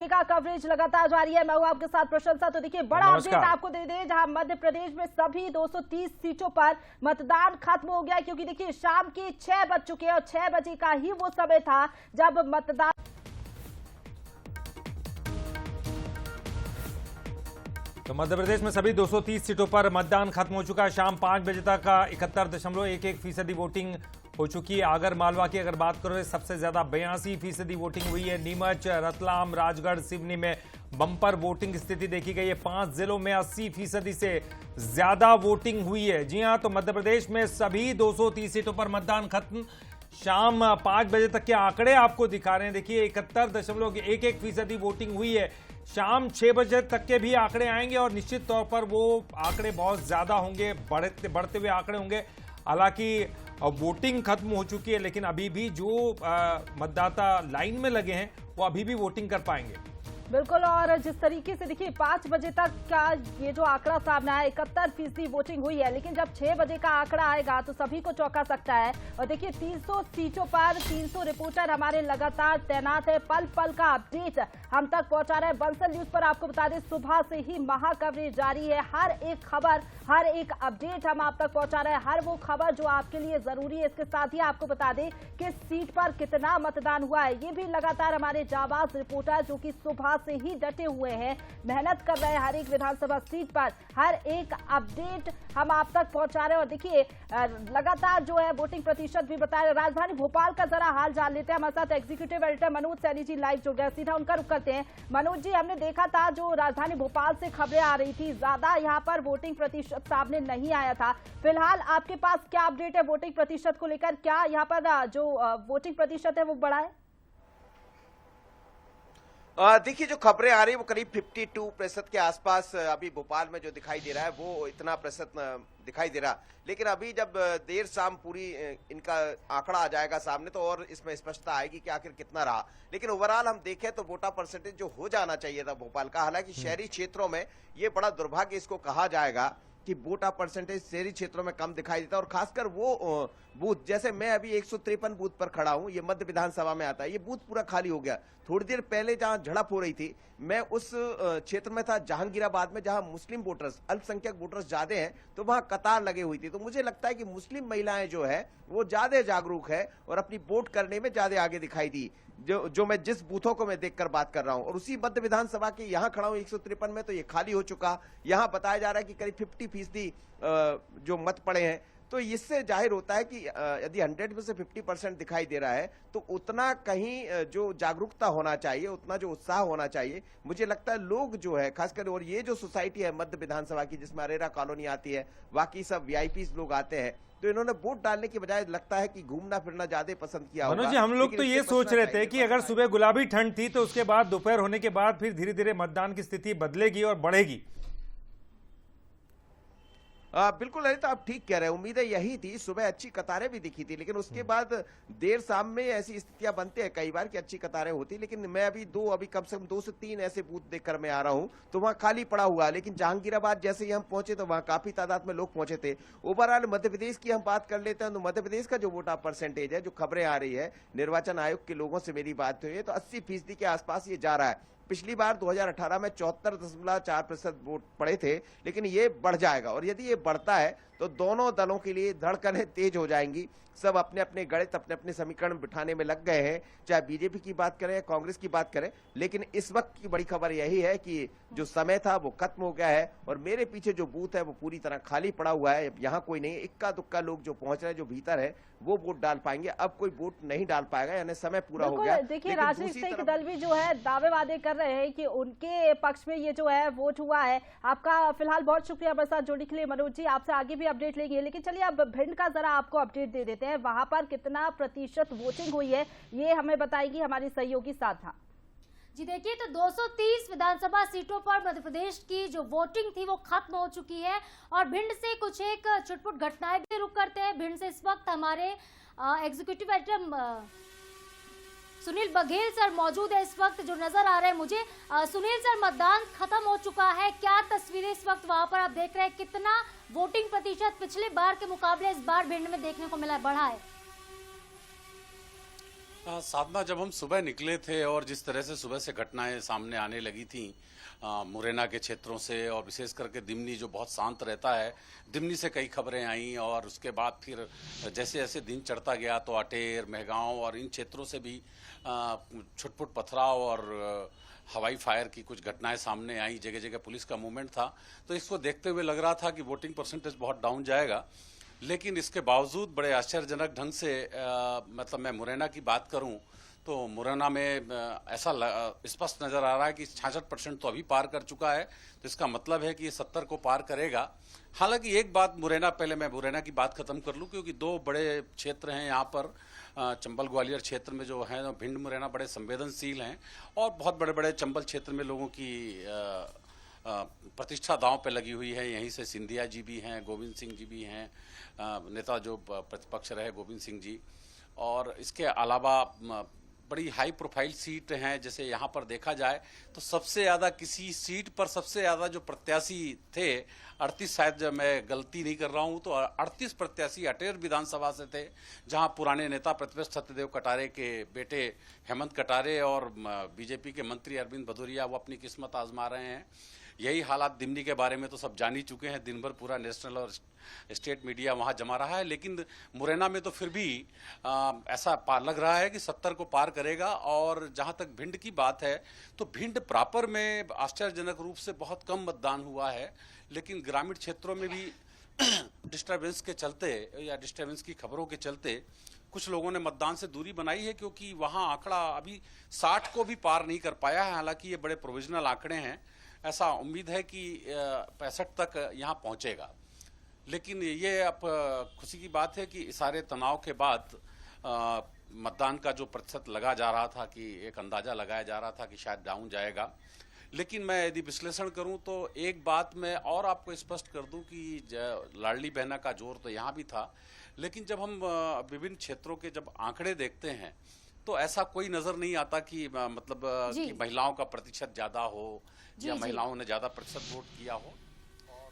का कवरेज लगातार जारी है। मैं हूं आपके साथ प्रशंसा। तो देखिए, बड़ा अपडेट आपको दे दें, जहां मध्य प्रदेश में सभी 230 सीटों पर मतदान खत्म हो गया, क्योंकि देखिए शाम के 6 बज चुके हैं और 6 बजे का ही वो समय था जब मतदान। तो मध्य प्रदेश में सभी 230 सीटों पर मतदान खत्म हो चुका है। शाम 5 बजे तक 71.11% वोटिंग हो चुकी है। आगर मालवा की अगर बात करो, सबसे ज्यादा 82% वोटिंग हुई है। नीमच, रतलाम, राजगढ़, सिवनी में बम्पर वोटिंग स्थिति देखी गई है। 5 जिलों में 80% से ज्यादा वोटिंग हुई है। जी हां, तो मध्य प्रदेश में सभी 230 सीटों पर मतदान खत्म। शाम 5 बजे तक के आंकड़े आपको दिखा रहे हैं। देखिए, 71.11% वोटिंग हुई है। शाम 6 बजे तक के भी आंकड़े आएंगे और निश्चित तौर पर वो आंकड़े बहुत ज्यादा होंगे, बढ़ते हुए आंकड़े होंगे। हालांकि वोटिंग खत्म हो चुकी है, लेकिन अभी भी जो मतदाता लाइन में लगे हैं वो अभी भी वोटिंग कर पाएंगे। बिल्कुल। और जिस तरीके से देखिए 5 बजे तक का ये जो आंकड़ा सामने आया, 71% वोटिंग हुई है, लेकिन जब 6 बजे का आंकड़ा आएगा तो सभी को चौंका सकता है। और देखिए 300 सीटों पर 300 रिपोर्टर हमारे लगातार तैनात है। पल पल का अपडेट हम तक पहुंचा रहे हैं। बंसल न्यूज पर आपको बता दें, सुबह से ही महा कवरेज जारी है। हर एक खबर, हर एक अपडेट हम आप तक पहुंचा रहे हैं। हर वो खबर जो आपके लिए जरूरी है। इसके साथ ही आपको बता दें किस सीट पर कितना मतदान हुआ है, ये भी लगातार हमारे जाबाज रिपोर्टर जो कि सुबह से ही डटे हुए हैं, मेहनत कर रहे हैं हर एक विधानसभा सीट पर। हर एक अपडेट हम आप तक पहुंचा रहे हैं। और देखिए लगातार जो है वोटिंग प्रतिशत भी बता रहे हैं। राजधानी भोपाल का जरा हाल जान लेते हैं। हमारे साथ executive editor Manoj Saini ji live जुड़ गए, सीधा उनका रुख करते हैं। मनोज जी, हमने देखा था जो राजधानी भोपाल से खबरें आ रही थी, ज्यादा यहाँ पर वोटिंग प्रतिशत सामने नहीं आया था। फिलहाल आपके पास क्या अपडेट है वोटिंग प्रतिशत को लेकर? क्या यहाँ पर जो वोटिंग प्रतिशत है वो बढ़ा है? देखिए, जो खबरें आ रही है वो करीब 52% के आसपास अभी भोपाल में जो दिखाई दे रहा है वो इतना प्रतिशत दिखाई दे रहा। लेकिन अभी जब देर शाम पूरी इनका आंकड़ा आ जाएगा सामने तो और इसमें स्पष्टता आएगी कि आखिर कितना रहा। लेकिन ओवरऑल हम देखें तो वोटर परसेंटेज जो हो जाना चाहिए था भोपाल का, हालांकि शहरी क्षेत्रों में ये बड़ा दुर्भाग्य इसको कहा जाएगा कि वोटर परसेंटेज शहरी क्षेत्रों में कम दिखाई देता है। और खासकर वो बूथ, जैसे मैं अभी 153 बूथ पर खड़ा हूं, ये मध्य विधानसभा में आता है, ये बूथ पूरा खाली हो गया। थोड़ी देर पहले जहां झड़प हो रही थी, मैं उस क्षेत्र में था जहांगीराबाद में, जहां मुस्लिम वोटर्स, अल्पसंख्यक वोटर्स ज्यादा हैं, तो वहां कतार लगे हुई थी। तो मुझे लगता है कि मुस्लिम महिलाएं जो है वो ज्यादा जागरूक है और अपनी वोट करने में ज्यादा आगे दिखाई दी, जो मैं जिस बूथों को मैं देखकर बात कर रहा हूं। और उसी मध्य विधानसभा के यहां खड़ा हूं 153 में, तो ये खाली हो चुका। यहां बताया जा रहा है कि करीब 50% जो मत पड़े हैं। तो इससे जाहिर होता है कि यदि 100 में से 50% दिखाई दे रहा है तो उतना कहीं जो जागरूकता होना चाहिए, उतना जो उत्साह होना चाहिए, मुझे लगता है लोग जो है खासकर, और ये जो सोसाइटी है मध्य विधानसभा की जिसमें अरेरा कॉलोनी आती है, बाकी सब वीआईपी लोग आते हैं, तो इन्होंने वोट डालने की बजाय लगता है कि घूमना फिरना ज्यादा पसंद किया होगा। मनोज जी, हम लोग तो ये सोच रहे थे कि अगर सुबह गुलाबी ठंड थी तो उसके बाद दोपहर होने के बाद फिर धीरे धीरे मतदान की स्थिति बदलेगी और बढ़ेगी। बिल्कुल नहीं, तो आप ठीक कह रहे हैं। उम्मीदें यही थी, सुबह अच्छी कतारें भी दिखी थी, लेकिन उसके बाद देर शाम में ऐसी स्थितियां बनती है कई बार कि अच्छी कतारें होती। लेकिन मैं अभी कम से कम 2 से 3 ऐसे बूथ देखकर मैं आ रहा हूं, तो वहां खाली पड़ा हुआ। लेकिन जहांगीराबाद जैसे ही हम पहुंचे तो वहां काफी तादाद में लोग पहुंचे थे। ओवरऑल मध्य प्रदेश की हम बात कर लेते हैं तो मध्य प्रदेश का जो वोटर परसेंटेज है, जो खबरें आ रही है, निर्वाचन आयोग के लोगों से मेरी बात हुई है, तो 80% के आसपास ये जा रहा है। पिछली बार 2018 में 74.4% वोट पड़े थे, लेकिन ये बढ़ जाएगा। और यदि ये बढ़ता है तो दोनों दलों के लिए धड़कनें तेज हो जाएंगी। सब अपने अपने गणित, अपने अपने समीकरण बिठाने में लग गए हैं, चाहे बीजेपी की बात करें, कांग्रेस की बात करें। लेकिन इस वक्त की बड़ी खबर यही है कि जो समय था वो खत्म हो गया है और मेरे पीछे जो बूथ है वो पूरी तरह खाली पड़ा हुआ है। यहाँ कोई नहीं, इक्का दुक्का लोग जो पहुंच रहे हैं, जो भीतर है, वो वोट डाल पाएंगे। अब कोई वोट नहीं डाल पाएगा, यानी समय पूरा हो गया। देखिए, राजनीतिक दल भी जो है दावे वादे कर रहे हैं कि उनके पक्ष में ये जो है वोट हुआ है। आपका फिलहाल बहुत शुक्रिया हमारे साथ जुड़ने के लिए मनोज जी, आपसे आगे भी अपडेट लेंगे। लेकिन चलिए अब भिंड का जरा आपको अपडेट दे देते हैं। वहां पर कितना प्रतिशत वोटिंग हुई है ये हमें बताएगी हमारी सहयोगी साधना जी। देखिए, तो 230 विधानसभा सीटों पर मध्य प्रदेश की जो वोटिंग थी वो खत्म हो चुकी है। और भिंड से कुछ एक छुटपुट घटनाएं भी रुक करते हैं। भिंड से इस वक्त हमारे executive editor Sunil Baghel sir मौजूद है इस वक्त, जो नजर आ रहे हैं मुझे। सुनील सर, मतदान खत्म हो चुका है, क्या तस्वीरें इस वक्त वहां पर आप देख रहे हैं? कितना वोटिंग प्रतिशत पिछले बार के मुकाबले इस बार भिंड में देखने को मिला है, बढ़ा है? साधना, जब हम सुबह निकले थे और जिस तरह से सुबह से घटनाएं सामने आने लगी थी मुरैना के क्षेत्रों से, और विशेष करके दिमनी जो बहुत शांत रहता है, दिमनी से कई खबरें आई, और उसके बाद फिर जैसे जैसे दिन चढ़ता गया तो अटेर, मेहगांव और इन क्षेत्रों से भी छुटपुट पथराव और हवाई फायर की कुछ घटनाएं सामने आई। जगह जगह पुलिस का मूवमेंट था, तो इसको देखते हुए लग रहा था कि वोटिंग परसेंटेज बहुत डाउन जाएगा। लेकिन इसके बावजूद बड़े आश्चर्यजनक ढंग से मतलब मैं मुरैना की बात करूं तो मुरैना में ऐसा स्पष्ट नजर आ रहा है कि 66% तो अभी पार कर चुका है, तो इसका मतलब है कि ये 70 को पार करेगा। हालांकि एक बात मुरैना, पहले मैं मुरैना की बात खत्म कर लूं, क्योंकि दो बड़े क्षेत्र हैं यहाँ पर, चंबल ग्वालियर क्षेत्र में जो है, भिंड मुरैना बड़े संवेदनशील हैं, और बहुत बड़े बड़े चंबल क्षेत्र में लोगों की प्रतिष्ठा दांव पे लगी हुई है। यहीं से सिंधिया जी भी हैं, गोविंद सिंह जी भी हैं, नेता जो प्रतिपक्ष रहे गोविंद सिंह जी, और इसके अलावा बड़ी हाई प्रोफाइल सीट हैं। जैसे यहाँ पर देखा जाए तो सबसे ज़्यादा किसी सीट पर सबसे ज़्यादा जो प्रत्याशी थे 38, शायद मैं गलती नहीं कर रहा हूँ तो 38 प्रत्याशी अटेर विधानसभा से थे, जहाँ पुराने नेता प्रतिपक्ष सत्यदेव कटारे के बेटे हेमंत कटारे और बीजेपी के मंत्री अरविंद भदौरिया वो अपनी किस्मत आजमा रहे हैं। यही हालात दिमनी के बारे में तो सब जान ही चुके हैं, दिन भर पूरा नेशनल और स्टेट मीडिया वहां जमा रहा है। लेकिन मुरैना में तो फिर भी ऐसा लग रहा है कि 70 को पार करेगा। और जहां तक भिंड की बात है तो भिंड प्रॉपर में आश्चर्यजनक रूप से बहुत कम मतदान हुआ है, लेकिन ग्रामीण क्षेत्रों में भी डिस्टर्बेंस के चलते या डिस्टर्बेंस की खबरों के चलते कुछ लोगों ने मतदान से दूरी बनाई है, क्योंकि वहां आंकड़ा अभी 60 को भी पार नहीं कर पाया है। हालांकि ये बड़े प्रोविजनल आंकड़े हैं, ऐसा उम्मीद है कि 65 तक यहाँ पहुँचेगा। लेकिन ये अब खुशी की बात है कि सारे तनाव के बाद मतदान का जो प्रतिशत लगा जा रहा था, कि एक अंदाजा लगाया जा रहा था कि शायद डाउन जाएगा। लेकिन मैं यदि विश्लेषण करूं तो एक बात मैं और आपको स्पष्ट कर दूं कि लाडली बहना का जोर तो यहाँ भी था, लेकिन जब हम विभिन्न क्षेत्रों के जब आंकड़े देखते हैं तो ऐसा कोई नजर नहीं आता कि मतलब कि महिलाओं का प्रतिशत ज्यादा हो या महिलाओं ने ज्यादा प्रतिशत वोट किया हो।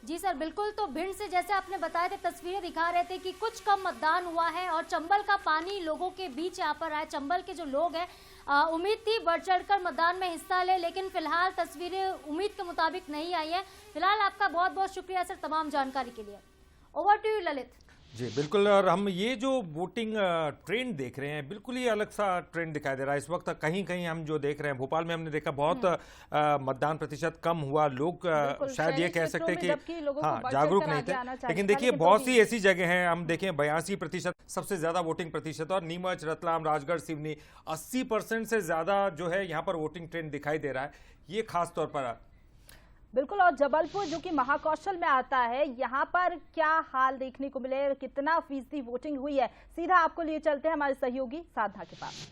जी सर, बिल्कुल। तो भिंड से जैसे आपने बताया थे, तस्वीरें दिखा रहे थे कि कुछ कम मतदान हुआ है और चंबल का पानी लोगों के बीच यहाँ पर आए। चंबल के जो लोग हैं उम्मीद थी बढ़ चढ़कर मतदान में हिस्सा ले, लेकिन फिलहाल तस्वीरें उम्मीद के मुताबिक नहीं आई है। फिलहाल आपका बहुत बहुत शुक्रिया सर तमाम जानकारी के लिए। Over to you Lalit. जी बिल्कुल, और हम ये जो वोटिंग ट्रेंड देख रहे हैं, बिल्कुल ये अलग सा ट्रेंड दिखाई दे रहा है इस वक्त। कहीं कहीं हम जो देख रहे हैं, भोपाल में हमने देखा बहुत मतदान प्रतिशत कम हुआ, लोग शायद ये कह सकते हैं कि हाँ जागरूक नहीं थे। लेकिन देखिए बहुत सी ऐसी जगह हैं, हम देखें 82% सबसे ज्यादा वोटिंग प्रतिशत, और नीमच, रतलाम, राजगढ़, सिवनी 80% से ज्यादा जो है यहाँ पर वोटिंग ट्रेंड दिखाई दे रहा है। ये खास तौर पर बिल्कुल। और जबलपुर जो कि महाकौशल में आता है, यहाँ पर क्या हाल देखने को मिले, कितना फीसदी वोटिंग हुई है, सीधा आपको लिए चलते हैं हमारे सहयोगी साधना के पास।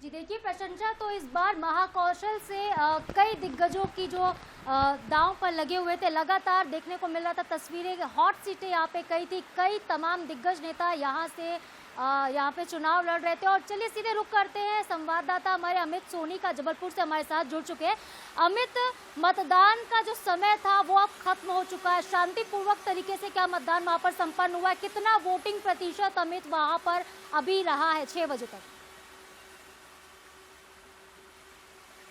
जी देखिए, प्रशंसा तो इस बार महाकौशल से कई दिग्गजों की जो दांव पर लगे हुए थे, लगातार देखने को मिल रहा था। तस्वीरें, हॉट सीटें यहाँ पे कई थी, कई तमाम दिग्गज नेता यहाँ से यहाँ पे चुनाव लड़ रहे थे। और चलिए सीधे रुख करते हैं, संवाददाता हमारे अमित सोनी का जबलपुर से हमारे साथ जुड़ चुके हैं। अमित, मतदान का जो समय था वो अब खत्म हो चुका है, शांतिपूर्वक तरीके से क्या मतदान वहां पर संपन्न हुआ है? कितना वोटिंग प्रतिशत अमित वहां पर अभी रहा है 6 बजे तक?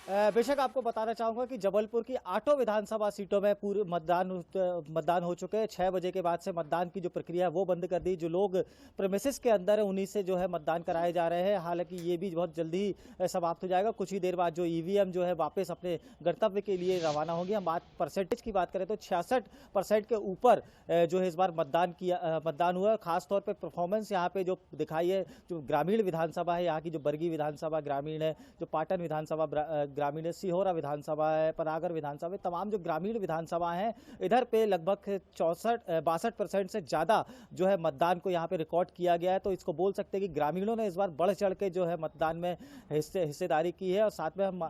बेशक आपको बताना चाहूंगा कि जबलपुर की 8 विधानसभा सीटों में पूरे मतदान हो चुके हैं। 6 बजे के बाद से मतदान की जो प्रक्रिया है वो बंद कर दी। जो लोग प्रेमिसेस के अंदर है उन्हीं से जो है मतदान कराए जा रहे हैं। हालांकि ये भी बहुत जल्दी ही समाप्त हो जाएगा। कुछ ही देर बाद जो ईवीएम जो है वापस अपने गंतव्य के लिए रवाना होंगे। हम परसेंटेज की बात करें तो 66% के ऊपर जो है इस बार मतदान हुआ। खासतौर पर परफॉर्मेंस यहाँ पे जो दिखाई है, जो ग्रामीण विधानसभा है यहाँ की, जो बरगी विधानसभा ग्रामीण है, जो पाटन विधानसभा ग्रामीण है, सिहोरा विधानसभा है, पनागर विधानसभा है, तमाम जो ग्रामीण विधानसभा हैं, इधर पे लगभग 62% से ज़्यादा जो है मतदान को यहाँ पे रिकॉर्ड किया गया है। तो इसको बोल सकते हैं कि ग्रामीणों ने इस बार बढ़ चढ़ के जो है मतदान में हिस्सेदारी की है। और साथ में हम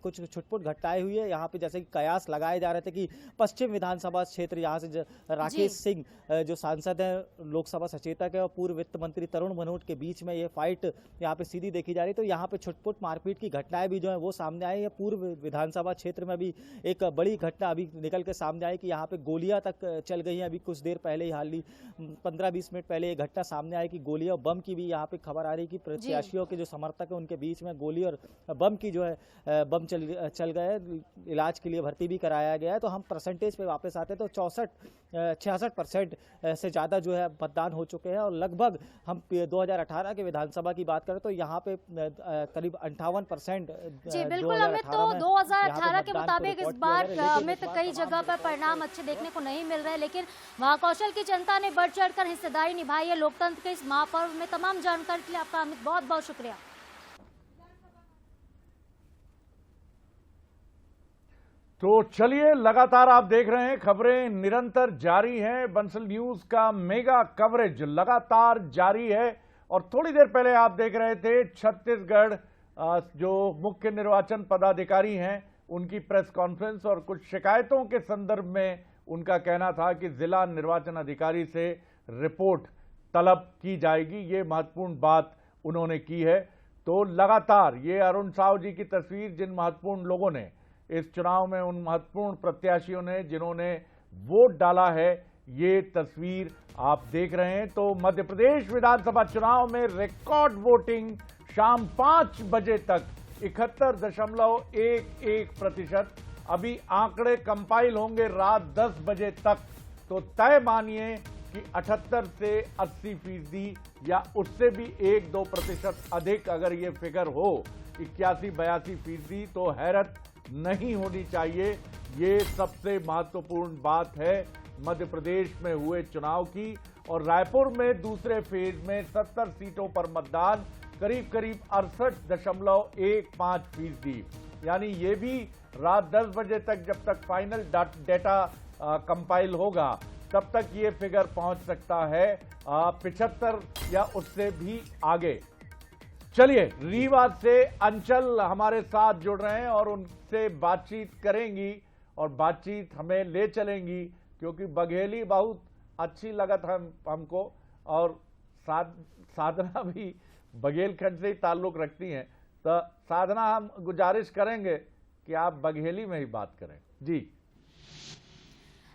कुछ छुटपुट घटनाएं हुई है यहाँ पे, जैसे कि कयास लगाए जा रहे थे कि पश्चिम विधानसभा क्षेत्र यहाँ से राकेश सिंह जो सांसद हैं, लोकसभा सचेतक है, और पूर्व वित्त मंत्री तरुण भनोट के बीच में ये फाइट यहाँ पे सीधी देखी जा रही। तो यहाँ पे छुटपुट मारपीट की घटनाएं भी जो है वो सामने सामने आए हैं। पूर्व विधानसभा क्षेत्र में भी एक बड़ी घटना अभी निकल के सामने आई कि यहाँ पे गोलियां तक चल गई हैं। अभी कुछ देर पहले ही हाल ही 15-20 मिनट पहले ये घटना सामने आई कि गोलियां बम की भी यहाँ पे खबर आ रही कि प्रत्याशियों के जो समर्थक है उनके बीच में गोली और बम की जो है बम चल गए, इलाज के लिए भर्ती भी कराया गया है। तो हम परसेंटेज पे वापस आते हैं तो 66% से ज़्यादा जो है मतदान हो चुके हैं और लगभग हम 2018 के विधानसभा की बात करें तो यहाँ पे करीब 58%। जी बिल्कुल अमित, तो 2018 के मुताबिक इस बार अमित कई जगह पर परिणाम अच्छे देखने को नहीं मिल रहे, लेकिन महाकौशल की जनता ने बढ़ चढ़कर हिस्सेदारी निभाई है लोकतंत्र के इस महापर्व में। तमाम जानकारी के लिए आपका अमित बहुत बहुत शुक्रिया। तो चलिए, लगातार आप देख रहे हैं खबरें निरंतर जारी हैं। बंसल न्यूज का मेगा कवरेज लगातार जारी है और थोड़ी देर पहले आप देख रहे थे छत्तीसगढ़ जो मुख्य निर्वाचन पदाधिकारी हैं उनकी प्रेस कॉन्फ्रेंस और कुछ शिकायतों के संदर्भ में उनका कहना था कि जिला निर्वाचन अधिकारी से रिपोर्ट तलब की जाएगी। ये महत्वपूर्ण बात उन्होंने की है। तो लगातार ये अरुण साव जी की तस्वीर, जिन महत्वपूर्ण लोगों ने इस चुनाव में, उन महत्वपूर्ण प्रत्याशियों ने जिन्होंने वोट डाला है, ये तस्वीर आप देख रहे हैं। तो मध्य प्रदेश विधानसभा चुनाव में रिकॉर्ड वोटिंग शाम 5 बजे तक 71.11%। अभी आंकड़े कंपाइल होंगे रात 10 बजे तक, तो तय मानिए कि 78 से 80% या उससे भी 1-2% अधिक अगर ये फिगर हो 81-82%, तो हैरत नहीं होनी चाहिए। ये सबसे महत्वपूर्ण बात है मध्य प्रदेश में हुए चुनाव की। और रायपुर में दूसरे फेज में 70 सीटों पर मतदान, करीब 68.15%। यानी ये भी रात 10 बजे तक, जब तक फाइनल डेटा कंपाइल होगा, तब तक ये फिगर पहुंच सकता है 75 या उससे भी आगे। चलिए, रीवा से अंचल हमारे साथ जुड़ रहे हैं और उनसे बातचीत करेंगी और बातचीत हमें ले चलेंगी, क्योंकि बघेली बहुत अच्छी लगा था हमको और साधना भी बघेलखंड से ही ताल्लुक रखती हैं। तो साधना, हम गुजारिश करेंगे कि आप बघेली में ही बात करें।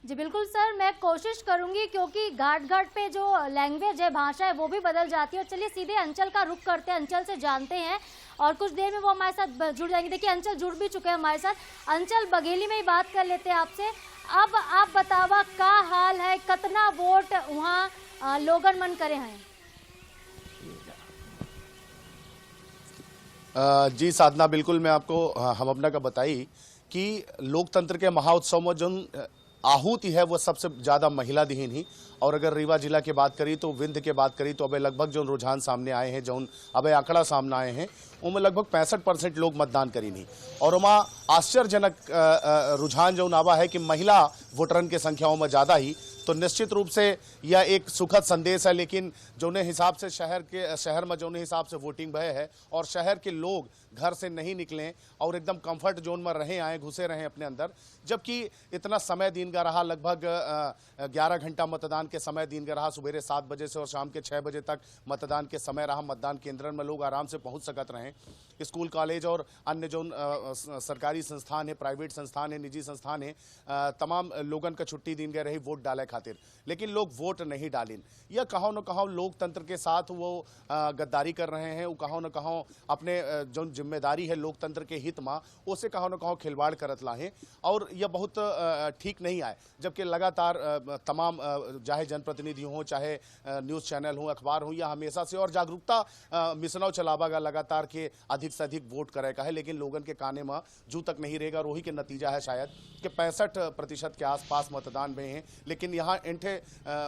जी बिल्कुल सर, मैं कोशिश करूंगी, क्योंकि घाट घाट पे जो लैंग्वेज है, भाषा है, वो भी बदल जाती है। और चलिए सीधे अंचल का रुख करते हैं, अंचल से जानते हैं और कुछ देर में वो हमारे साथ जुड़ जाएंगे। देखिए अंचल जुड़ भी चुके हैं हमारे साथ। अंचल, बघेली में ही बात कर लेते हैं आपसे। अब आप बतावा का हाल है, कितना वोट वहाँ लोगन मन करे हैं? जी साधना, बिल्कुल मैं आपको हम अपना का बताई कि लोकतंत्र के महाउत्सव में जो आहूति है वो सबसे ज़्यादा महिला दीहीन ही। और अगर रीवा जिला की बात करी तो विंध्य की बात करी तो अब लगभग जो रुझान सामने आए हैं, जो अब आंकड़ा सामने आए हैं, उनमें लगभग 65% लोग मतदान करी नहीं। और वहाँ आश्चर्यजनक रुझान जो आवा है कि महिला वोटरन की संख्याओं में ज़्यादा ही। तो निश्चित रूप से यह एक सुखद संदेश है। लेकिन जोने हिसाब से शहर में जोने हिसाब से वोटिंग भय है और शहर के लोग घर से नहीं निकलें और एकदम कंफर्ट जोन में रहे आए, घुसे रहे अपने अंदर, जबकि इतना समय दिन का रहा, लगभग 11 घंटा मतदान के समय दिन का रहा। सुबह 7 बजे से और शाम के 6 बजे तक मतदान के समय रहा। मतदान केंद्र में लोग आराम से पहुंच सकते रहे। स्कूल, कॉलेज और अन्य जो सरकारी संस्थान है, प्राइवेट संस्थान है, निजी संस्थान है, तमाम लोगन का छुट्टी दिन गए रही वोट डाले खातिर। लेकिन लोग वोट नहीं डालिन। यह कहो न कहो लोकतंत्र के साथ वो गद्दारी कर रहे हैं। वो कहो न कहो अपने जो जिम्मेदारी है लोकतंत्र के हित में, उसे कहो न कहो खिलवाड़ करत लाहे। और यह बहुत ठीक नहीं आए। जबकि लगातार तमाम चाहे जनप्रतिनिधि हों, चाहे न्यूज़ चैनल हों, अखबार हों, या हमेशा से और जागरूकता मिशनों चलावागा लगातार के अधिक से अधिक वोट करेगा है। लेकिन लोगन के काने में जू तक नहीं रहेगा। रोही के नतीजा है शायद कि 65% के आसपास मतदान में है। लेकिन यहाँ इंठे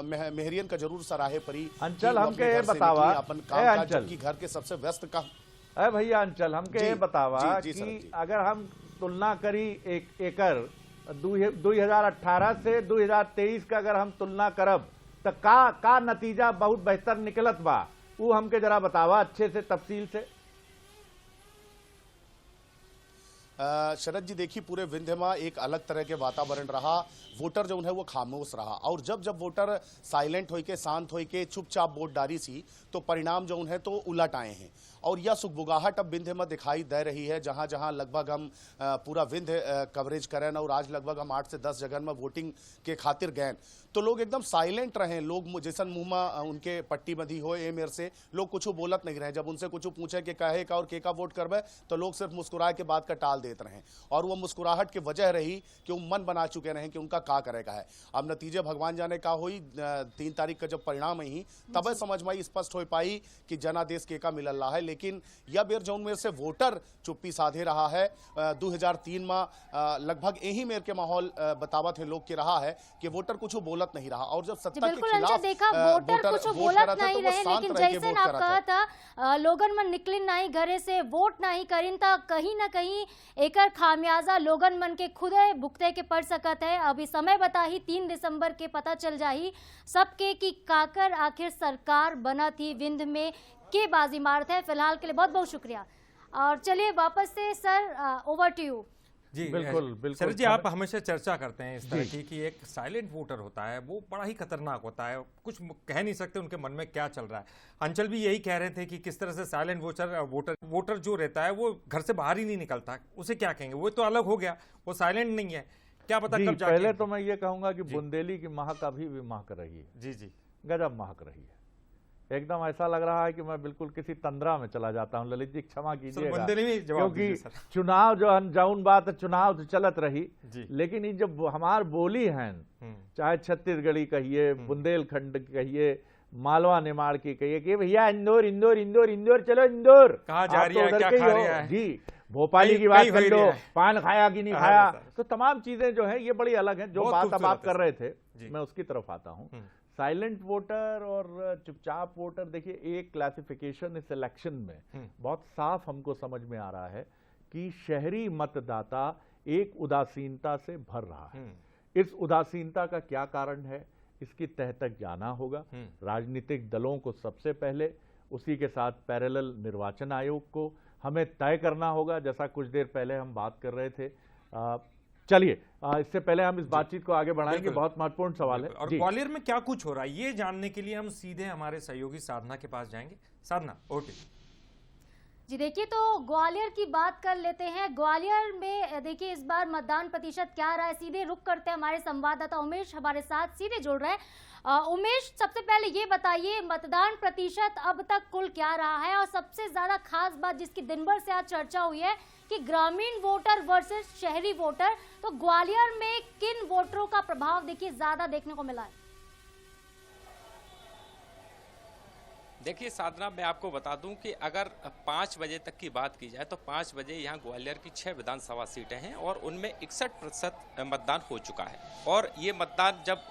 मेहरियन का जरूर सराहे परी। अंचल, हमके ये बतावा, अपन काम की घर के सबसे व्यस्त का भैया अंचल, हमके ये बतावा कि अगर हम तुलना करी एकर 2018 से 2023 का अगर हम तुलना करब तो का नतीजा बहुत बेहतर निकलत बा, वो हमके जरा बतावा अच्छे से, तफसील से। शरद जी देखिए, पूरे विंध्य में एक अलग तरह के वातावरण रहा। वोटर जो है वो खामोश रहा, और जब जब वोटर साइलेंट होके, शांत होके, चुपचाप वोट डारी सी, तो परिणाम जो है तो उलट आए हैं। और यह सुखबुगाहट अब विंध्य में दिखाई दे रही है, जहां जहां लगभग हम पूरा विंध्य कवरेज करें, और आज लगभग हम 8 से 10 जगह में वोटिंग के खातिर गए, तो लोग एकदम साइलेंट रहे। लोग जैसन मुंह में उनके पट्टी बंधी हो ए मेर से लोग कुछ बोलत नहीं रहे। जब उनसे कुछ पूछे कि कहे का और के का वोट करबे, तो लोग सिर्फ मुस्कुराए के बात का टाल देते रहे, और वो मुस्कुराहट की वजह रही कि वो मन बना चुके रहे कि उनका का करेगा है। अब नतीजे भगवान जाने का हुई। 3 तारीख का जब परिणाम ही तब समझ में स्पष्ट हो पाई कि जनादेश के का मिलल रहा है। लेकिन यह बेर जौन मेर से वोटर चुप्पी साधे रहा है। 2003 में लगभग यही मेर के माहौल बतावत है लोग के रहा है कि वोटर कुछ बोलत नहीं रहा, और जब सत्ता के खिलाफ देखा वोटर कुछ बोलत नहीं रहे, लेकिन जैसे आप कहा था लोगन मन निकलिन नहीं घरे से, वोट नहीं करिन, ता कहीं ना कहीं एकर खामियाजा लोगन मन के खुदे भुगते के पड़ सकत है। अभी समय बता ही 3 दिसंबर के पता चल जाही सबके कि काकर आखिर सरकार बना थी विंध्य में के बाजी मारत है। फिलहाल के लिए बहुत बहुत शुक्रिया, और चलिए वापस से sir over to you. Ji बिल्कुल बिल्कुल सर जी, आप हमेशा चर्चा करते हैं इस तरह की कि एक साइलेंट वोटर होता है वो बड़ा ही खतरनाक होता है, कुछ कह नहीं सकते उनके मन में क्या चल रहा है। अंचल भी यही कह रहे थे कि किस तरह से साइलेंट वोटर जो रहता है वो घर से बाहर ही नहीं निकलता, उसे क्या कहेंगे? वो तो अलग हो गया, वो साइलेंट नहीं है, क्या पता कब जाके। पहले तो मैं ये कहूंगा कि बुंदेली की महक अभी भी महक रही है। जी जी, गजब महक रही है। एकदम ऐसा लग रहा है कि मैं बिल्कुल किसी तंद्रा में चला जाता हूँ। ललित जी क्षमा कीजिएगा, क्योंकि चुनाव जो है जौन बात चुनाव तो चलत रही, लेकिन ये जब हमार बोली है, चाहे छत्तीसगढ़ी कहिए, बुंदेलखंड कहिए, मालवा निमाड़ की कहिए कि भैया इंदौर इंदौर इंदौर इंदौर चलो इंदौर, कहाँ जा रही है, क्या खा रही है? जी, भोपाली की बात कर लो, पान खाया कि नहीं खाया, तो तमाम चीजें जो है ये बड़ी अलग है। जो बात अब आप कर रहे थे मैं उसकी तरफ आता हूँ। साइलेंट वोटर और चुपचाप वोटर, देखिए एक क्लासिफिकेशन इस इलेक्शन में बहुत साफ हमको समझ में आ रहा है कि शहरी मतदाता एक उदासीनता से भर रहा है। इस उदासीनता का क्या कारण है, इसकी तह तक जाना होगा। राजनीतिक दलों को सबसे पहले, उसी के साथ पैरेलल निर्वाचन आयोग को हमें तय करना होगा, जैसा कुछ देर पहले हम बात कर रहे थे। चलिए इससे पहले हम इस बातचीत को आगे बढ़ाएंगे, बहुत महत्वपूर्ण सवाल है। और ग्वालियर में क्या कुछ हो रहा है ये जानने के लिए हम सीधे हमारे सहयोगी साधना के पास जाएंगे। साधना, ओटी जी, देखिए तो ग्वालियर की बात कर लेते हैं। ग्वालियर में देखिए इस बार मतदान प्रतिशत क्या रहा है, सीधे रुक करते हैं। हमारे संवाददाता उमेश हमारे साथ सीधे जुड़ रहे हैं। उमेश, सबसे पहले ये बताइए मतदान प्रतिशत अब तक कुल क्या रहा है, और सबसे ज्यादा खास बात जिसकी दिन भर से आज चर्चा हुई है कि ग्रामीण वोटर वर्सेस शहरी वोटर, तो ग्वालियर में किन वोटरों का प्रभाव देखिए ज्यादा देखने को मिला है? देखिए साधना, मैं आपको बता दूं कि अगर 5 बजे तक की बात की जाए तो 5 बजे यहाँ ग्वालियर की 6 विधानसभा सीटें हैं और उनमें 61% मतदान हो चुका है। और ये मतदान जब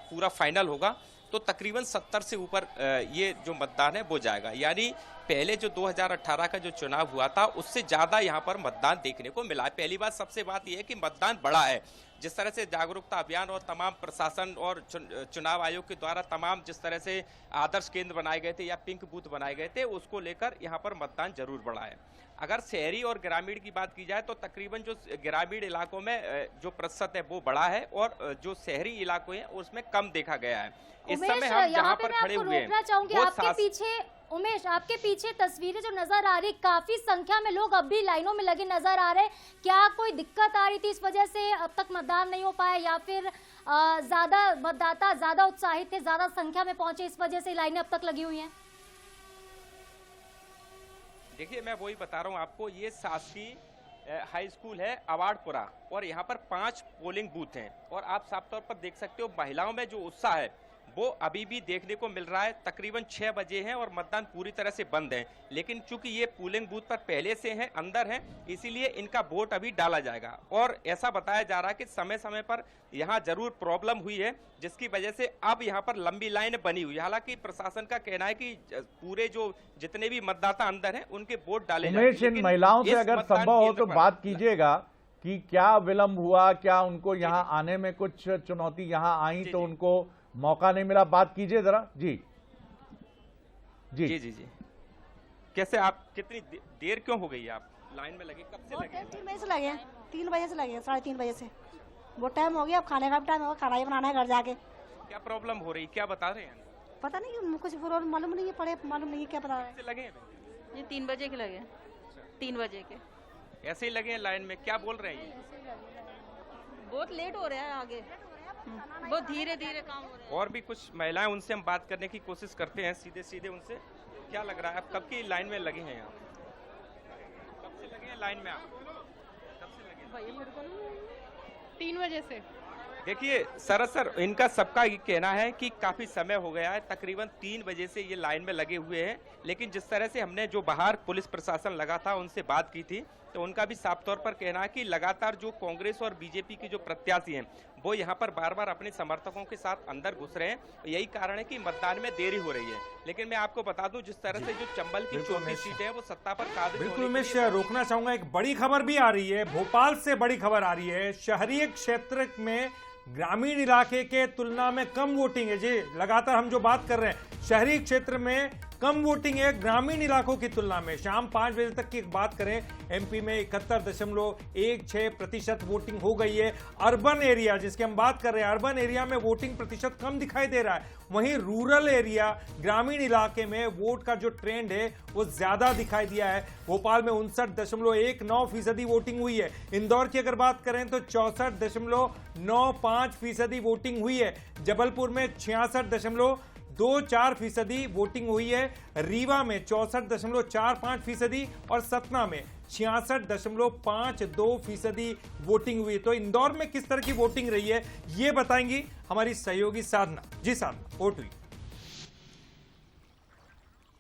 पूरा फाइनल होगा तो तकरीबन 70 से ऊपर ये जो मतदान है वो जाएगा। यानी पहले जो 2018 का जो चुनाव हुआ था उससे ज़्यादा यहाँ पर मतदान देखने को मिला है। पहली बात, सबसे बात यह है कि मतदान बढ़ा है। जिस तरह से जागरूकता अभियान और तमाम प्रशासन और चुनाव आयोग के द्वारा तमाम जिस तरह से आदर्श केंद्र बनाए गए थे या पिंक बूथ बनाए गए थे, उसको लेकर यहाँ पर मतदान जरूर बढ़ा है। अगर शहरी और ग्रामीण की बात की जाए तो तकरीबन जो ग्रामीण इलाकों में जो प्रतिशत है वो बढ़ा है और जो शहरी इलाकों हैं उसमें कम देखा गया है। इस समय हम जहाँ पर खड़े हुए हैं, उमेश, आपके पीछे तस्वीरें जो नजर आ रही, काफी संख्या में लोग अब भी लाइनों में लगे नजर आ रहे हैं। क्या कोई दिक्कत आ रही थी इस वजह से अब तक मतदान नहीं हो पाया, या फिर ज्यादा मतदाता ज्यादा उत्साहित थे, ज्यादा संख्या में पहुंचे, इस वजह से लाइनें अब तक लगी हुई हैं? देखिए मैं वही बता रहा हूँ आपको, ये शासकीय हाई स्कूल है अवार्डपुरा और यहाँ पर 5 पोलिंग बूथ हैं और आप साफ तौर पर देख सकते हो महिलाओं में जो उत्साह है वो अभी भी देखने को मिल रहा है। तकरीबन 6 बजे हैं और मतदान पूरी तरह से बंद है, लेकिन चूंकि ये पोलिंग बूथ पर पहले से हैं, अंदर हैं, इसीलिए इनका वोट अभी डाला जाएगा। और ऐसा बताया जा रहा है कि समय समय पर यहाँ जरूर प्रॉब्लम हुई है, जिसकी वजह से अब यहाँ पर लंबी लाइन बनी हुई है। हालांकि प्रशासन का कहना है कि पूरे जो जितने भी मतदाता अंदर हैं उनके वोट डाले जाएंगे। इन महिलाओं से अगर संभव हो तो बात कीजिएगा कि क्या विलंब हुआ, क्या उनको यहाँ आने में कुछ चुनौती यहाँ आई तो उनको मौका नहीं मिला, बात कीजिए जरा। जी जी जी जी, कैसे आप, कितनी देर क्यों हो गई आप? लाइन में लगे, कब से लगे? 3 बजे से लगे हैं, 3 बजे से लगे हैं, 3:30 बजे से। वो टाइम हो गया, अब खाने का भी टाइम होगा, खाना ही बनाना है घर जाके। क्या प्रॉब्लम हो रही, क्या बता रहे हैं? पता नहीं, कुछ मालूम नहीं है, पड़े मालूम नहीं है क्या बता रहे हैं। से लगे हैं? ये 3 बजे के लगे, 3 बजे के ऐसे ही लगे हैं लाइन में, क्या बोल रहे हैं ये? बहुत लेट हो रहा है आगे, बहुत धीरे धीरे काम हो रहा है। और भी कुछ महिलाएं, उनसे हम बात करने की कोशिश करते हैं सीधे सीधे उनसे। क्या लग रहा है, आप कब की लाइन में लगे हैं? यहाँ कब से लगे हैं लाइन में आप? कब से लगे हैं? भैया मेरे को 3 बजे से। देखिए सरासर इनका सबका ये कहना है कि काफी समय हो गया है, तकरीबन 3 बजे से ये लाइन में लगे हुए हैं। लेकिन जिस तरह से हमने जो बाहर पुलिस प्रशासन लगा था उनसे बात की थी, तो उनका भी साफ तौर पर कहना है कि लगातार जो कांग्रेस और बीजेपी की जो प्रत्याशी हैं वो यहाँ पर बार बार अपने समर्थकों के साथ अंदर घुस रहे हैं। यही कारण है कि मतदान में देरी हो रही है। लेकिन मैं आपको बता दूं, जिस तरह से जो चंबल की 34 सीटें हैं वो सत्ता पर काबिज बिल्कुल उमेश, रोकना चाहूंगा, एक बड़ी खबर भी आ रही है, भोपाल से बड़ी खबर आ रही है। शहरी क्षेत्र में ग्रामीण इलाके के तुलना में कम वोटिंग है जी। लगातार हम जो बात कर रहे हैं, शहरी क्षेत्र में कम वोटिंग है ग्रामीण इलाकों की तुलना में। शाम 5 बजे तक की बात करें, एमपी में 71.16% वोटिंग हो गई है। अर्बन एरिया जिसकी हम बात कर रहे हैं, अर्बन एरिया में वोटिंग प्रतिशत कम दिखाई दे रहा है। वहीं रूरल एरिया, ग्रामीण इलाके में वोट का जो ट्रेंड है वो ज्यादा दिखाई दिया है। भोपाल में 59.19% वोटिंग हुई है। इंदौर की अगर बात करें तो 64.95% वोटिंग हुई है। जबलपुर में 66.24% वोटिंग हुई है। रीवा में 64.45% और सतना में 66.52% वोटिंग हुई। तो इंदौर में किस तरह की वोटिंग रही है ये बताएंगी हमारी सहयोगी साधना। जी साधना, वोट हुई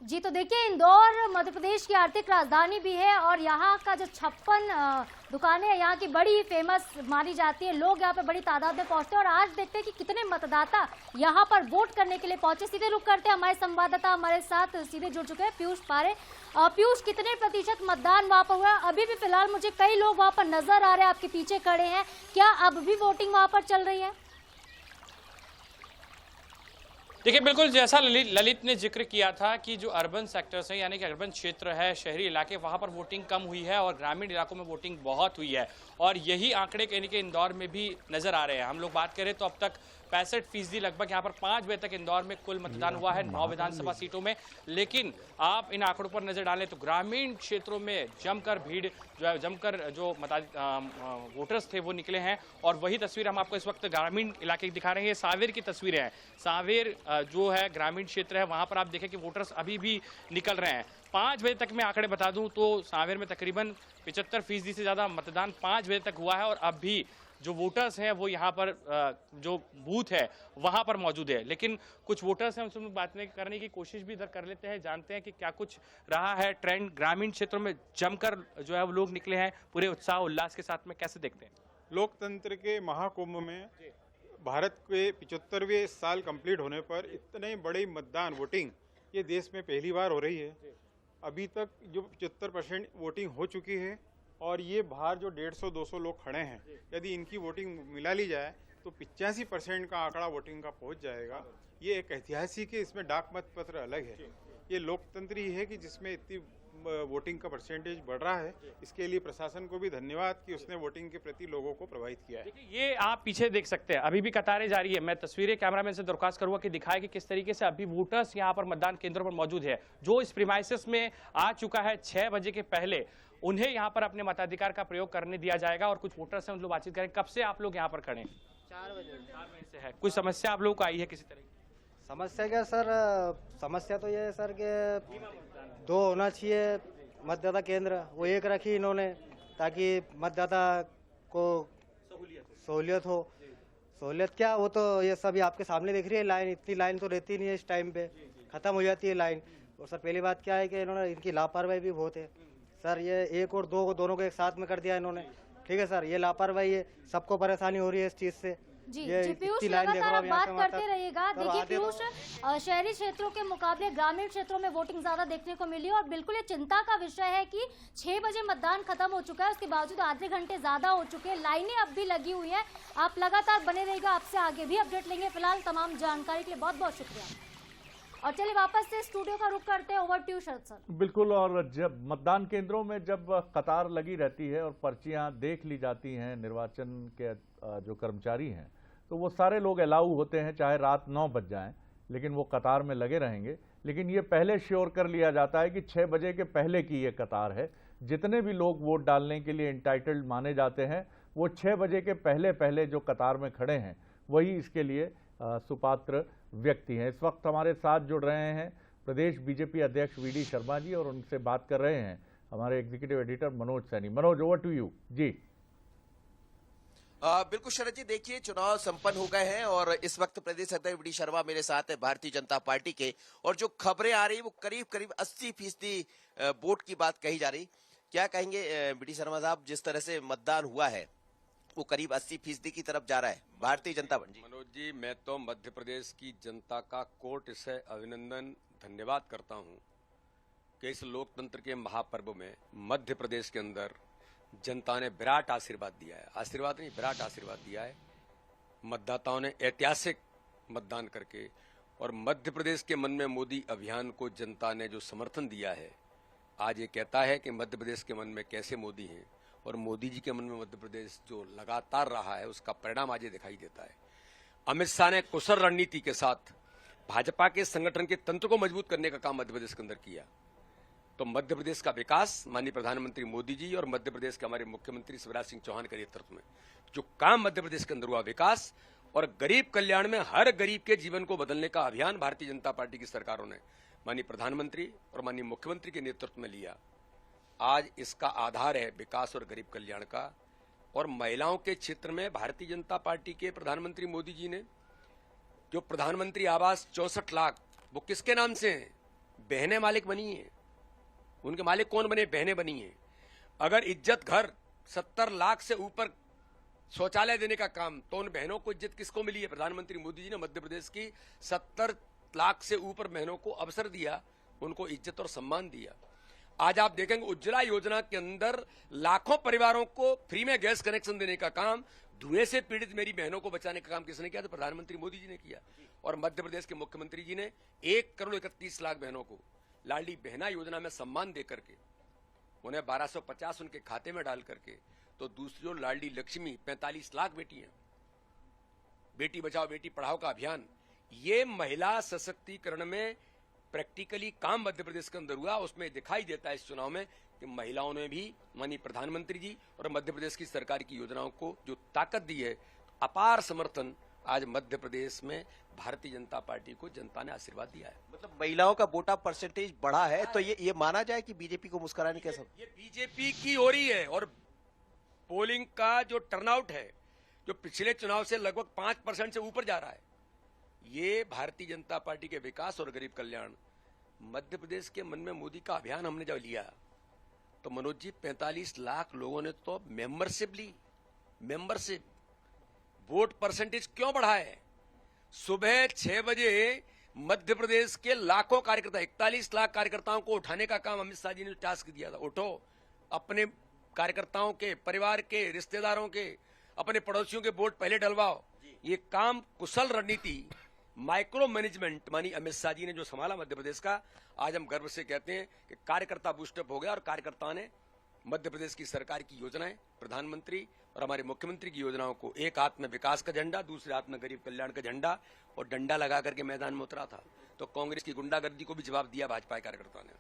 जी। तो देखिए, इंदौर मध्य प्रदेश की आर्थिक राजधानी भी है और यहाँ का जो 56 दुकानें हैं यहाँ की बड़ी फेमस मानी जाती है। लोग यहाँ पे बड़ी तादाद में पहुंचते हैं और आज देखते हैं कि कितने मतदाता यहाँ पर वोट करने के लिए पहुंचे। सीधे रुक करते हैं, हमारे संवाददाता हमारे साथ सीधे जुड़ चुके हैं, पीयूष पारे। पीयूष, कितने प्रतिशत मतदान वहाँ पर हुआ? अभी भी फिलहाल मुझे कई लोग वहाँ पर नजर आ रहे हैं, आपके पीछे खड़े हैं, क्या अब भी वोटिंग वहाँ पर चल रही है? देखिए, बिल्कुल जैसा ललित ने जिक्र किया था कि जो अर्बन सेक्टर्स है, यानी कि अर्बन क्षेत्र है, शहरी इलाके, वहां पर वोटिंग कम हुई है और ग्रामीण इलाकों में वोटिंग बहुत हुई है। और यही आंकड़े कहने के इंदौर में भी नजर आ रहे हैं। हम लोग बात करें तो अब तक 65% लगभग यहाँ पर 5 बजे तक इंदौर में कुल मतदान हुआ है 9 विधानसभा सीटों में। लेकिन आप इन आंकड़ों पर नजर डालें तो ग्रामीण क्षेत्रों में जमकर भीड़ जो है, जमकर जो वोटर्स थे वो निकले हैं। और वही तस्वीर हम आपको इस वक्त ग्रामीण इलाके की दिखा रहे हैं। सांवेर की तस्वीरें हैं। सांवेर जो है ग्रामीण क्षेत्र है, वहां पर आप देखें कि वोटर्स अभी भी निकल रहे हैं। 5 बजे तक मैं आंकड़े बता दूं तो सांवेर में तकरीबन 75% से ज्यादा मतदान 5 बजे तक हुआ है और अब भी जो वोटर्स हैं वो यहाँ पर जो बूथ है वहां पर मौजूद है। लेकिन कुछ वोटर्स हैं, उनसे बात करने की कोशिश भी इधर कर लेते हैं, जानते हैं कि क्या कुछ रहा है ट्रेंड। ग्रामीण क्षेत्रों में जमकर जो है वो लोग निकले हैं पूरे उत्साह उल्लास के साथ में, कैसे देखते हैं? लोकतंत्र के महाकुंभ में भारत के 75वें साल कंप्लीट होने पर इतने बड़ी मतदान वोटिंग ये देश में पहली बार हो रही है। अभी तक जो 75% वोटिंग हो चुकी है और ये बाहर जो 150-200 लोग खड़े हैं, यदि इनकी वोटिंग मिला ली जाए तो 85% का आंकड़ा वोटिंग का पहुंच जाएगा। ये एक ऐतिहासिक है, इसमें डाक मत पत्र अलग है। ये लोकतंत्र ही है कि जिसमें इतनी वोटिंग का परसेंटेज बढ़ रहा है। इसके लिए प्रशासन को भी धन्यवाद कि उसने वोटिंग के प्रति लोगों को प्रभावित किया है। ये आप पीछे देख सकते हैं, अभी भी कतारें जारी है। मैं तस्वीरें कैमरामैन से दरख्वास्त करूंगा कि दिखाए कि किस तरीके से अभी वोटर्स यहाँ पर मतदान केंद्रों पर मौजूद है। जो इस प्रीमाइसेस में आ चुका है 6 बजे के पहले, उन्हें यहाँ पर अपने मताधिकार का प्रयोग करने दिया जाएगा। और कुछ वोटर्स से हम लोग बातचीत करें। कब से आप लोग यहाँ पर खड़े? 4 बजे से है। कोई समस्या आप लोगों को आई है किसी तरह की? समस्या क्या सर, समस्या तो ये है सर कि 2 होना चाहिए मतदाता केंद्र, वो 1 रखी इन्होंने ताकि मतदाता को सहूलियत हो। सहूलियत क्या, वो तो ये सभी आपके सामने दिख रही है। लाइन, इतनी लाइन तो रहती नहीं है, इस टाइम पे खत्म हो जाती है लाइन। और सर पहली बात क्या है कि इन्होंने इनकी लापरवाही भी बहुत है सर। ये 1 और 2 दोनों को एक साथ में कर दिया इन्होंने। ठीक है सर, ये लापरवाही है, सबको परेशानी हो रही है इस चीज से। जी पीयूष, लगातार आप बात करते रहिएगा। देखिए पीयूष, शहरी क्षेत्रों के मुकाबले ग्रामीण क्षेत्रों में वोटिंग ज्यादा देखने को मिली और बिल्कुल ये चिंता का विषय है कि 6 बजे मतदान खत्म हो चुका है, उसके बावजूद आधे घंटे ज्यादा हो चुके हैं, लाइनें अब भी लगी हुई हैं। आप लगातार बने रहिएगा, आपसे आगे भी अपडेट लेंगे। फिलहाल तमाम जानकारी के लिए बहुत बहुत शुक्रिया। और चलिए वापस से स्टूडियो का रुख करते हैं, ओवर टू शरद सर। बिल्कुल, और जब मतदान केंद्रों में जब कतार लगी रहती है और पर्चियां देख ली जाती हैं निर्वाचन के जो कर्मचारी हैं, तो वो सारे लोग अलाउ होते हैं, चाहे रात 9 बज जाएं, लेकिन वो कतार में लगे रहेंगे। लेकिन ये पहले श्योर कर लिया जाता है कि 6 बजे के पहले की ये कतार है। जितने भी लोग वोट डालने के लिए इंटाइटल्ड माने जाते हैं, वो 6 बजे के पहले जो कतार में खड़े हैं वही इसके लिए सुपात्र व्यक्ति हैं। इस वक्त हमारे साथ जुड़ रहे हैं प्रदेश बीजेपी अध्यक्ष वीडी शर्मा जी, और उनसे बात कर रहे हैं हमारे executive editor Manoj Saini. Manoj, over to you ji. बिल्कुल शरद जी, देखिए चुनाव संपन्न हो गए हैं और इस वक्त प्रदेश अध्यक्ष वीडी शर्मा मेरे साथ है भारतीय जनता पार्टी के, और जो खबरें आ रही वो करीब 80% वोट की बात कही जा रही। क्या कहेंगे वीडी शर्मा साहब, जिस तरह से मतदान हुआ है वो करीब 80% की तरफ जा रहा है भारतीय जनता पार्टी? मनोज जी, मैं तो मध्य प्रदेश की जनता का कोटि से अभिनंदन धन्यवाद करता हूं कि इस लोकतंत्र के महापर्व में मध्य प्रदेश के अंदर जनता ने विराट आशीर्वाद दिया है। आशीर्वाद नहीं, विराट आशीर्वाद दिया है। मतदाताओं ने ऐतिहासिक मतदान करके, और मध्य प्रदेश के मन में मोदी अभियान को जनता ने जो समर्थन दिया है, आज ये कहता है कि मध्य प्रदेश के मन में कैसे मोदी हैं, और मोदी जी के मन में मध्य प्रदेश जो लगातार रहा है उसका परिणाम आज ये दिखाई देता है। अमित शाह ने कुशल रणनीति के साथ भाजपा के संगठन के तंत्र को मजबूत करने का काम मध्य प्रदेश के अंदर किया। तो मध्य प्रदेश का विकास माननीय प्रधानमंत्री मोदी जी और मध्य प्रदेश के हमारे मुख्यमंत्री शिवराज सिंह चौहान के नेतृत्व में जो काम मध्य प्रदेश के अंदर हुआ, विकास और गरीब कल्याण में हर गरीब के जीवन को बदलने का अभियान भारतीय जनता पार्टी की सरकारों ने माननीय प्रधानमंत्री और माननीय मुख्यमंत्री के नेतृत्व में लिया। आज इसका आधार है विकास और गरीब कल्याण का। और महिलाओं के क्षेत्र में भारतीय जनता पार्टी के प्रधानमंत्री मोदी जी ने जो प्रधानमंत्री आवास 64 लाख, वो किसके नाम से हैं? बहनें मालिक बनी हैं। उनके मालिक कौन बने? बहनें बनी हैं। अगर इज्जत घर 70 लाख से ऊपर शौचालय देने का काम, तो उन बहनों को इज्जत किसको मिली है? प्रधानमंत्री मोदी जी ने मध्य प्रदेश की 70 लाख से ऊपर बहनों को अवसर दिया, उनको इज्जत और सम्मान दिया। आज आप देखेंगे उज्ज्वला योजना के अंदर लाखों परिवारों को फ्री में गैस कनेक्शन देने का काम, धुएं से पीड़ित मेरी बहनों को बचाने का काम किसने किया? तो प्रधानमंत्री मोदी जी ने किया। और मध्य प्रदेश के मुख्यमंत्री जी ने 1,31,00,000 बहनों को लाडली बहना योजना में सम्मान देकर के उन्हें 1250 उनके खाते में डाल करके, तो दूसरी ओर लाडली लक्ष्मी 45 लाख बेटी हैं। बेटी बचाओ बेटी पढ़ाओ का अभियान, ये महिला सशक्तिकरण में प्रैक्टिकली काम मध्य प्रदेश के अंदर हुआ। उसमें दिखाई देता है इस चुनाव में कि महिलाओं ने भी माननीय प्रधानमंत्री जी और मध्य प्रदेश की सरकार की योजनाओं को जो ताकत दी है, अपार समर्थन आज मध्य प्रदेश में भारतीय जनता पार्टी को जनता ने आशीर्वाद दिया है। मतलब महिलाओं का वोटा परसेंटेज बढ़ा है, तो ये माना जाए कि बीजेपी को मुस्कुराने के सब ये बीजेपी की हो रही है। और पोलिंग का जो टर्नआउट है, जो पिछले चुनाव से लगभग 5% से ऊपर जा रहा है, ये भारतीय जनता पार्टी के विकास और गरीब कल्याण। मध्य प्रदेश के मन में मोदी का अभियान हमने जब लिया, तो मनोज जी 45 लाख लोगों ने तो मेंबरशिप ली। मेंबरशिप, वोट परसेंटेज क्यों बढ़ा है? सुबह 6 बजे मध्य प्रदेश के लाखों कार्यकर्ता, 41 लाख कार्यकर्ताओं को उठाने का काम अमित शाह जी ने टास्क दिया था। उठो, अपने कार्यकर्ताओं के, परिवार के, रिश्तेदारों के, अपने पड़ोसियों के वोट पहले डलवाओ। ये काम कुशल रणनीति, माइक्रो मैनेजमेंट मानी अमित शाह जी ने जो संभाला मध्य प्रदेश का, आज हम गर्व से कहते हैं कि कार्यकर्ता बूस्टअप हो गया और कार्यकर्ताओं ने मध्य प्रदेश की सरकार की योजनाएं, प्रधानमंत्री और हमारे मुख्यमंत्री की योजनाओं को, एक हाथ में विकास का झंडा, दूसरे हाथ में गरीब कल्याण का झंडा और डंडा लगा करके मैदान में उतरा था। तो कांग्रेस की गुंडागर्दी को भी जवाब दिया भाजपा कार्यकर्ता ने।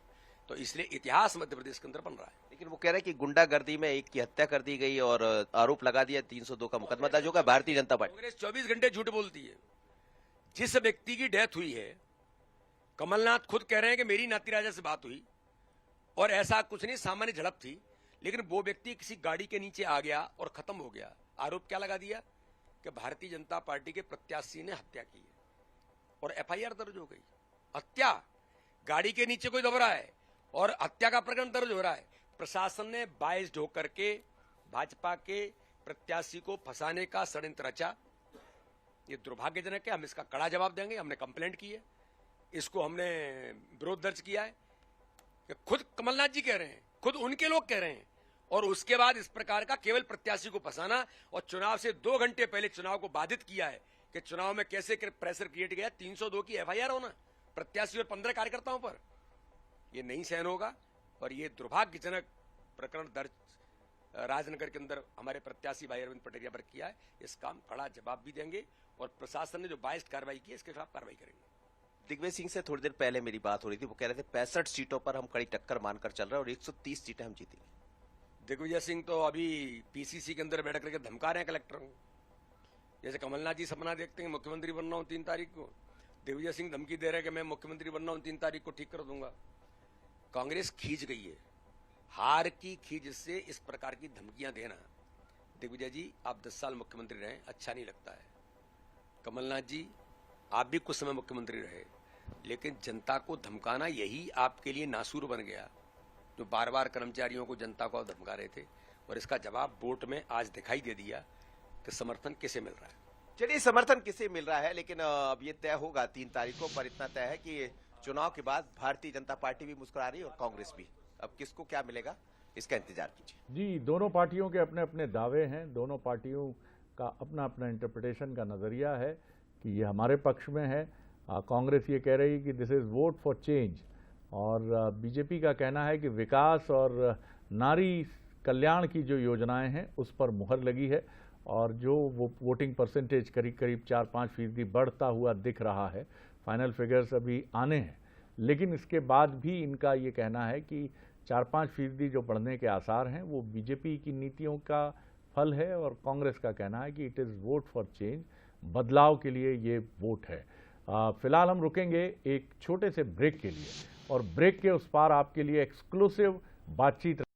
तो इसलिए इतिहास मध्य प्रदेश के अंदर बन रहा है। लेकिन वो कह रहे हैं कि गुंडागर्दी में एक की हत्या कर दी गई और आरोप लगा दिया, 302 का मुकदमा दर्ज होगा। भारतीय जनता पार्टी, कांग्रेस 24 घंटे झूठ बोलती है। जिस व्यक्ति की डेथ हुई है, कमलनाथ खुद कह रहे हैं कि मेरी नाती राजा से बात हुई और ऐसा कुछ नहीं, सामान्य झड़प थी, लेकिन वो व्यक्ति किसी गाड़ी के नीचे आ गया और खत्म हो गया। आरोप क्या लगा दिया कि भारतीय जनता पार्टी के प्रत्याशी ने हत्या की है और एफआईआर दर्ज हो गई। हत्या, गाड़ी के नीचे कोई दब रहा है और हत्या का प्रकरण दर्ज हो रहा है। प्रशासन ने 22 ढो करके भाजपा के प्रत्याशी को फंसाने का षड्यंत्र रचा। ये दुर्भाग्यजनक है, हम इसका कड़ा जवाब देंगे। हमने कंप्लेंट की है, इसको हमने विरोध दर्ज किया है कि खुद कमलनाथ जी कह रहे हैं, खुद उनके लोग कह रहे हैं, और उसके बाद इस प्रकार का केवल प्रत्याशी को फंसाना और चुनाव से 2 घंटे पहले चुनाव को बाधित किया है कि चुनाव में कैसे प्रेशर क्रिएट किया। 302 की एफआईआर होना, प्रत्याशी और 15 कार्यकर्ताओं पर। ये नहीं सहन होगा और ये दुर्भाग्यजनक प्रकरण दर्ज राजनगर के अंदर हमारे प्रत्याशी भाई अरविंद पटेरिया पर किया है। इसका हम कड़ा जवाब भी देंगे और प्रशासन ने जो बाइज्ड कार्रवाई की है इसके खिलाफ कार्रवाई करेंगे। दिग्विजय सिंह से थोड़ी देर पहले मेरी बात हो रही थी, वो कह रहे थे 65 सीटों पर हम कड़ी टक्कर मानकर चल रहे हैं और 130 सीटें हम जीतेंगे। दिग्विजय सिंह तो अभी पीसीसी के अंदर बैठ करके धमका रहे हैं कलेक्टर को। जैसे कमलनाथ जी सपना देखते हैं मुख्यमंत्री बनना हूं 3 तारीख को, दिग्विजय सिंह धमकी दे रहे हैं कि मैं मुख्यमंत्री बनना हूं 3 तारीख को ठीक कर दूंगा। कांग्रेस खींच गई है, हार की खींच से इस प्रकार की धमकियां देना। दिग्विजय जी आप 10 साल मुख्यमंत्री रहे, अच्छा नहीं लगता है। कमलनाथ जी आप भी कुछ समय मुख्यमंत्री रहे, लेकिन जनता को धमकाना यही आपके लिए नासूर बन गया, जो बार बार कर्मचारियों को जनता को धमका रहे थे। और इसका जवाब वोट में आज दिखाई दे दिया कि समर्थन किसे मिल रहा है। चलिए समर्थन किसे मिल रहा है, लेकिन अब ये तय होगा 3 तारीख को। पर इतना तय है कि चुनाव के बाद भारतीय जनता पार्टी भी मुस्कुरा रही है और कांग्रेस भी। अब किसको क्या मिलेगा इसका इंतजार कीजिए। जी, दोनों पार्टियों के अपने अपने दावे हैं, दोनों पार्टियों का अपना अपना इंटरप्रिटेशन का नजरिया है कि ये हमारे पक्ष में है। कांग्रेस ये कह रही है कि this is vote for change, और बीजेपी का कहना है कि विकास और नारी कल्याण की जो योजनाएं हैं उस पर मुहर लगी है, और जो वो वोटिंग परसेंटेज करीब करीब 4-5% बढ़ता हुआ दिख रहा है। फाइनल फिगर्स अभी आने हैं, लेकिन इसके बाद भी इनका ये कहना है कि 4-5% जो बढ़ने के आसार हैं वो बीजेपी की नीतियों का फल है, और कांग्रेस का कहना है कि it is vote for change, बदलाव के लिए ये वोट है। फिलहाल हम रुकेंगे एक छोटे से ब्रेक के लिए, और ब्रेक के उस पार आपके लिए एक्सक्लूसिव बातचीत